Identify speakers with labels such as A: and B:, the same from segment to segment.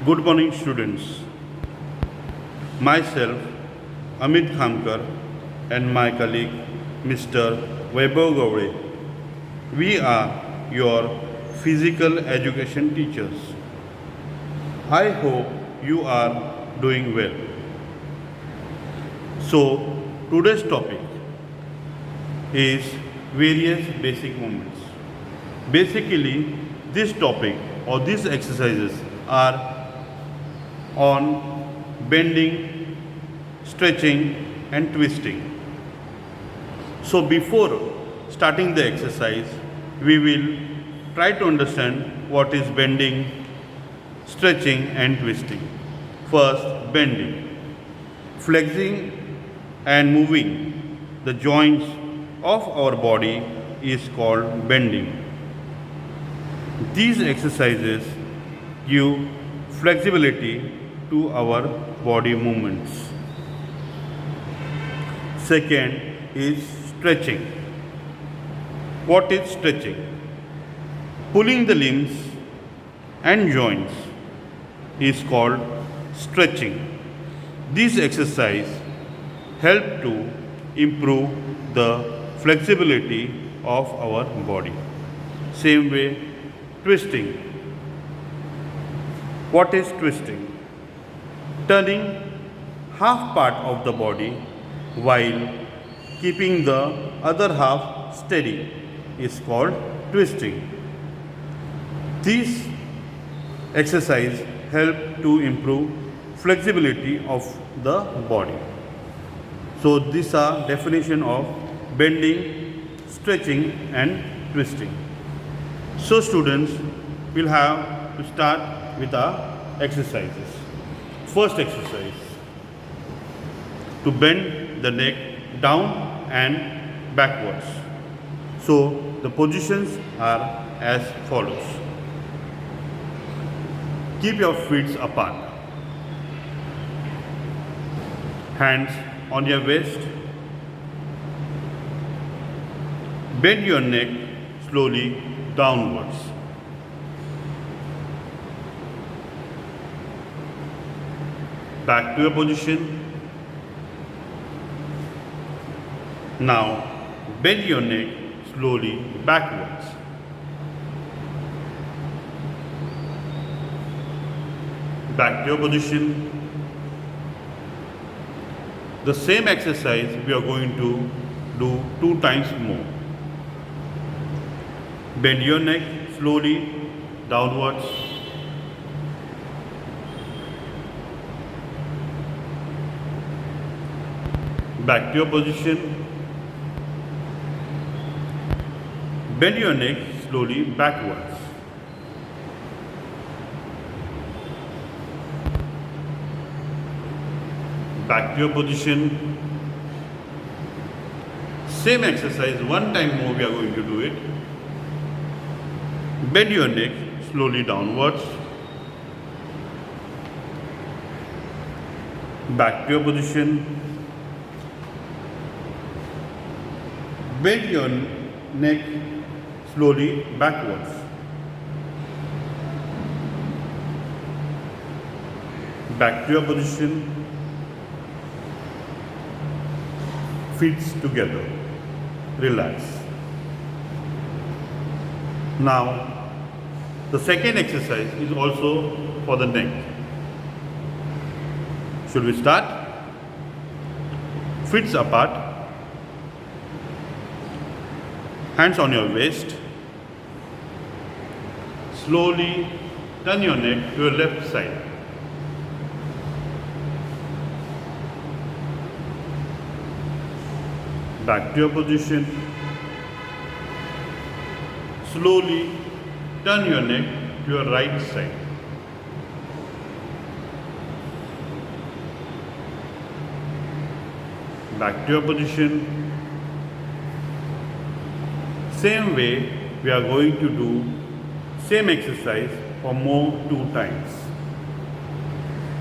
A: Good morning, students. Myself, Amit Khamkar, and my colleague, Mr. Vaibhav Gowde. We are your physical education teachers. I hope you are doing well. So, today's topic is various basic movements. Basically, this topic or these exercises are on bending, stretching, and twisting. So, before starting the exercise, we will try to understand what is bending, stretching, and twisting. First, bending. Flexing and moving the joints of our body is called bending. These exercises give flexibility to our body movements. Second is stretching. What is stretching? Pulling the limbs and joints is called stretching. This exercise help to improve the flexibility of our body. Same way, twisting. What is twisting? Turning half part of the body while keeping the other half steady is called twisting. This exercise help to improve flexibility of the body. So these are definition of bending, stretching, and twisting. So students will have to start with our exercises. First exercise, to bend the neck down and backwards. So the positions are as follows. Keep your feet apart. Hands on your waist. Bend your neck slowly downwards. Back to your position. Now bend your neck slowly backwards. Back to your position. The same exercise we are going to do 2 times more. Bend your neck slowly downwards. Back to your position. Bend your neck slowly backwards. Back to your position. Same exercise 1 time more we are going to do it. Bend your neck slowly downwards. Back to your position. Bend your neck slowly backwards. Back to your position. Feet together. Relax. Now, the second exercise is also for the neck. Should we start? Feet apart. Hands on your waist. Slowly turn your neck to your left side. Back to your position. Slowly turn your neck to your right side. Back to your position. Same way we are going to do same exercise for more 2 times.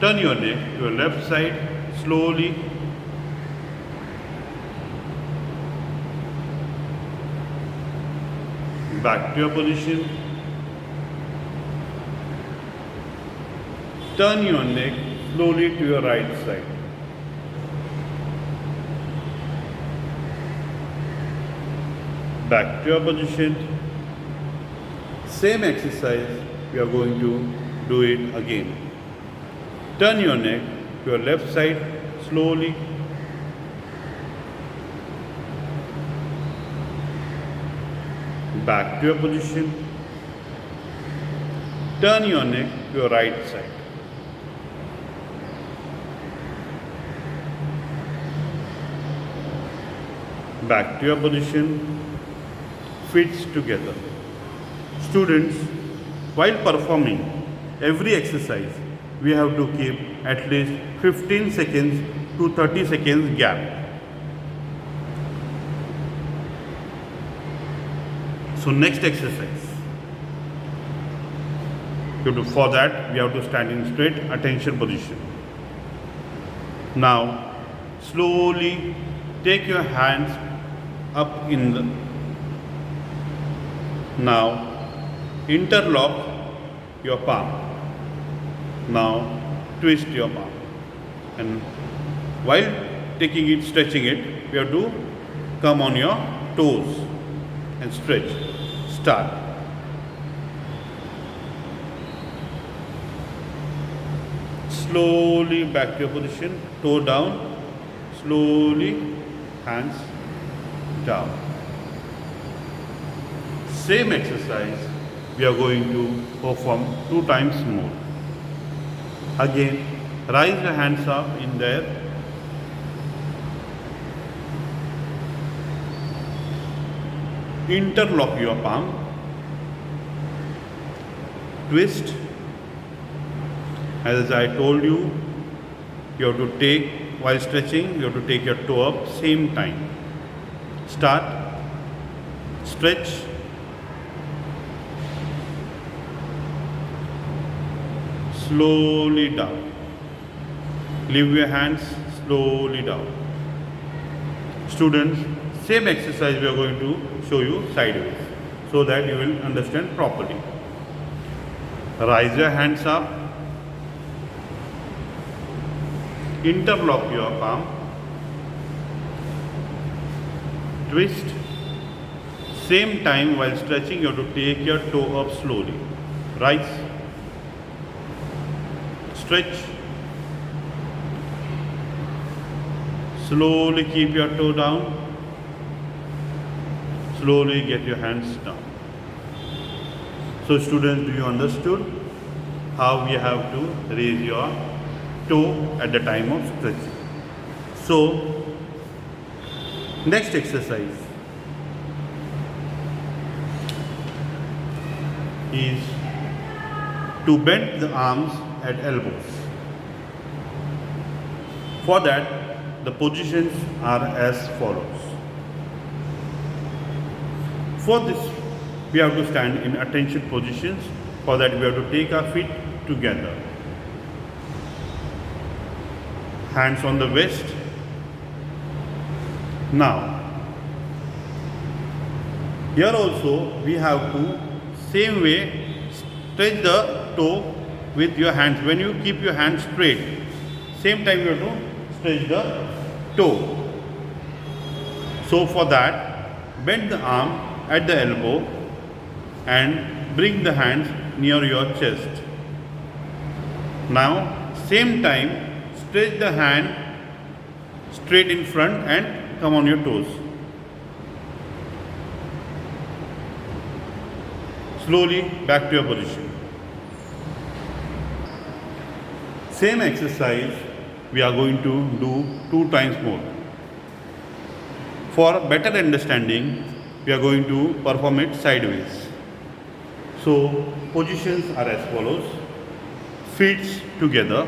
A: Turn your neck to your left side slowly. Back to your position. Turn your neck slowly to your right side. Back to your position. Same exercise, we are going to do it again. Turn your neck to your left side slowly. Back to your position. Turn your neck to your right side. Back to your position. Feet together. Students, while performing every exercise, we have to keep at least 15 seconds to 30 seconds gap. So next exercise. For that, we have to stand in straight attention position. Now, slowly take your hands up in the. Now, interlock your palm. Now, twist your palm. And while taking it, stretching it, you have to come on your toes and stretch. Start. Slowly back to your position, toe down, slowly, hands down. Same exercise we are going to perform 2 times more. Again, raise your hands up in there. Interlock your palm. Twist. As I told you, you have to take, while stretching, you have to take your toe up same time. Start. Stretch. Slowly down. Leave your hands slowly down. Students, same exercise we are going to show you sideways so that you will understand properly. Raise your hands up. Interlock your palm. Twist. Same time while stretching you have to take your toe up slowly. Rise. Stretch. Slowly keep your toe down. Slowly get your hands down. So students, do you understood how you have to raise your toe at the time of stretching? So next exercise is to bend the arms at elbows. For that, the positions are as follows. For this, we have to stand in attention positions. For that, we have to take our feet together. Hands on the waist. Now, here also we have to same way stretch the toe with your hands. When you keep your hands straight, same time you have to stretch the toe. So for that, bend the arm at the elbow and bring the hands near your chest. Now, same time, stretch the hand straight in front and come on your toes. Slowly back to your position. Same exercise we are going to do 2 times more. For better understanding, we are going to perform it sideways. So positions are as follows. Feet together,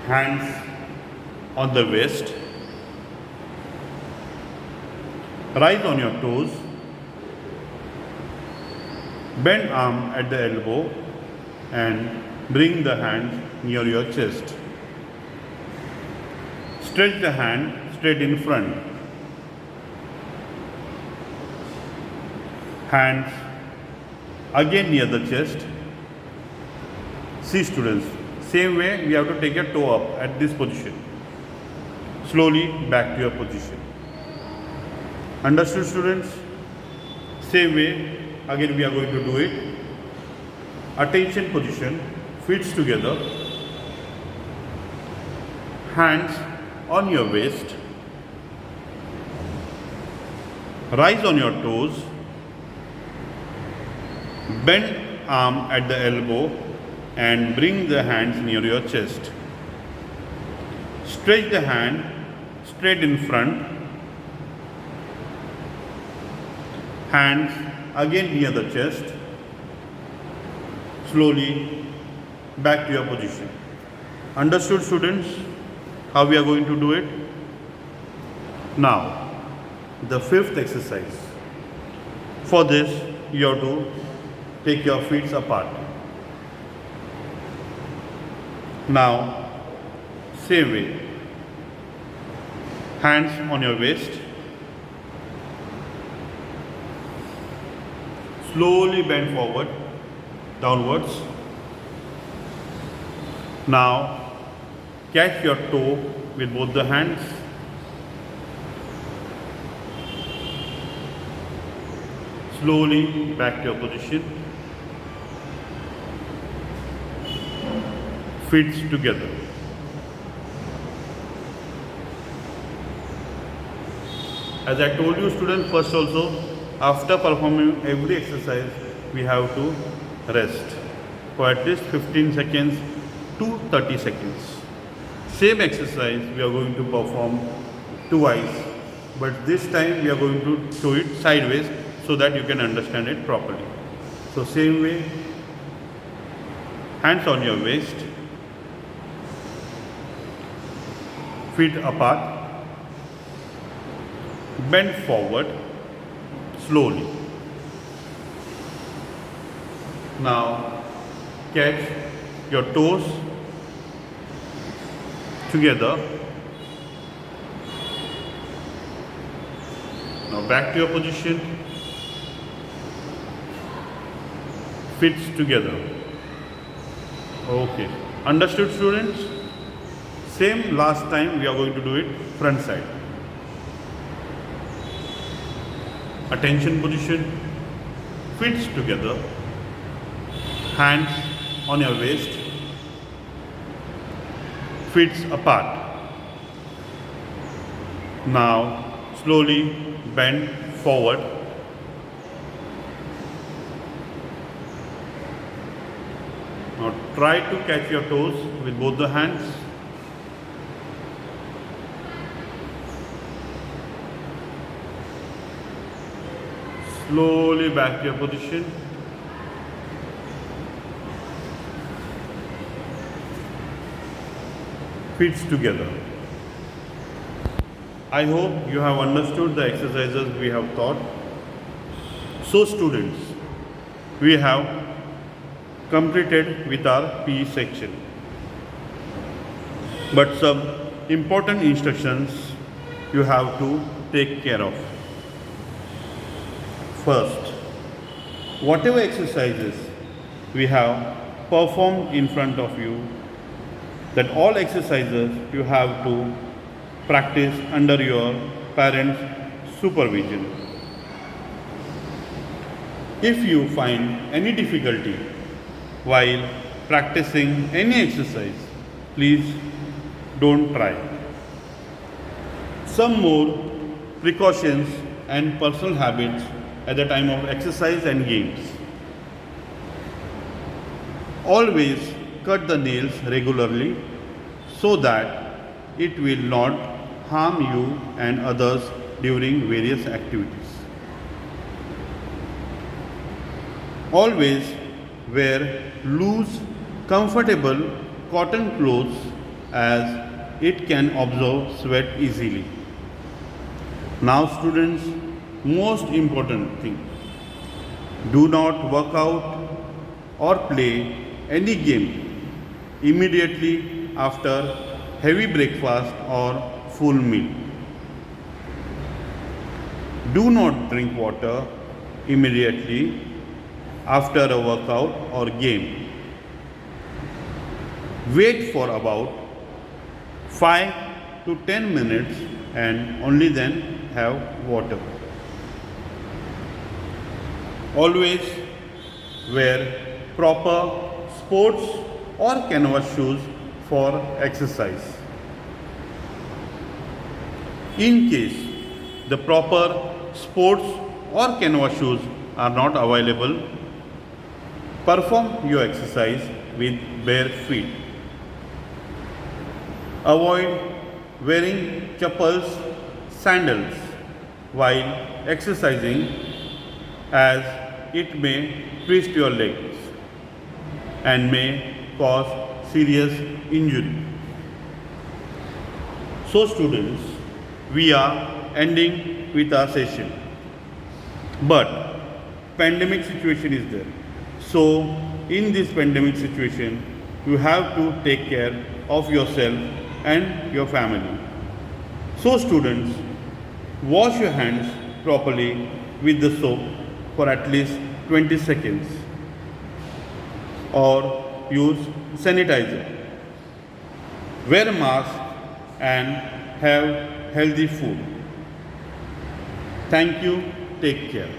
A: hands on the waist, rise on your toes, bend arm at the elbow and bring the hand near your chest. Stretch the hand straight in front. Hands again near the chest. See students, same way we have to take your toe up at this position. Slowly back to your position. Understood students? Same way again we are going to do it. Attention position, feet together, hands on your waist, rise on your toes, bend arm at the elbow and bring the hands near your chest. Stretch the hand straight in front, hands again near the chest, slowly back to your position. Understood students how we are going to do it? Now the fifth exercise. For this you have to take your feet apart. Now same way, hands on your waist, slowly bend forward, downwards. Now catch your toe with both the hands. Slowly back to your position. Feet together. As I told you students, first also, after performing every exercise, we have to rest for at least 15 seconds to 30 seconds. Same exercise we are going to perform twice, but this time we are going to do it sideways so that you can understand it properly. So same way, hands on your waist, feet apart, bend forward slowly. Now catch your toes together. Now back to your position. Feet together. Okay. Understood students? Same last time we are going to do it front side. Attention position, feet together, hands on your waist, feet apart. Now slowly bend forward. Now try to catch your toes with both the hands. Slowly back to your position. Feet together. I hope you have understood the exercises we have taught. So students, we have completed with our PE section. But some important instructions you have to take care of. First, whatever exercises we have performed in front of you, that all exercises you have to practice under your parents' supervision. If you find any difficulty while practicing any exercise, please don't try. Some more precautions and personal habits at the time of exercise and games. Always cut the nails regularly so that it will not harm you and others during various activities. Always wear loose, comfortable cotton clothes as it can absorb sweat easily. Now students, most important thing, do not work out or play any game immediately after heavy breakfast or full meal. Do not drink water immediately after a workout or game. Wait for about 5 to 10 minutes and only then have water. Always wear proper sports or canvas shoes for exercise. In case the proper sports or canvas shoes are not available, perform your exercise with bare feet. Avoid wearing chappals, sandals while exercising, as it may twist your legs and may cause serious injury. So students, we are ending with our session. But pandemic situation is there. So in this pandemic situation, you have to take care of yourself and your family. So students, wash your hands properly with the soap for at least 20 seconds or use sanitizer. Wear mask and have healthy food. Thank you. Take care.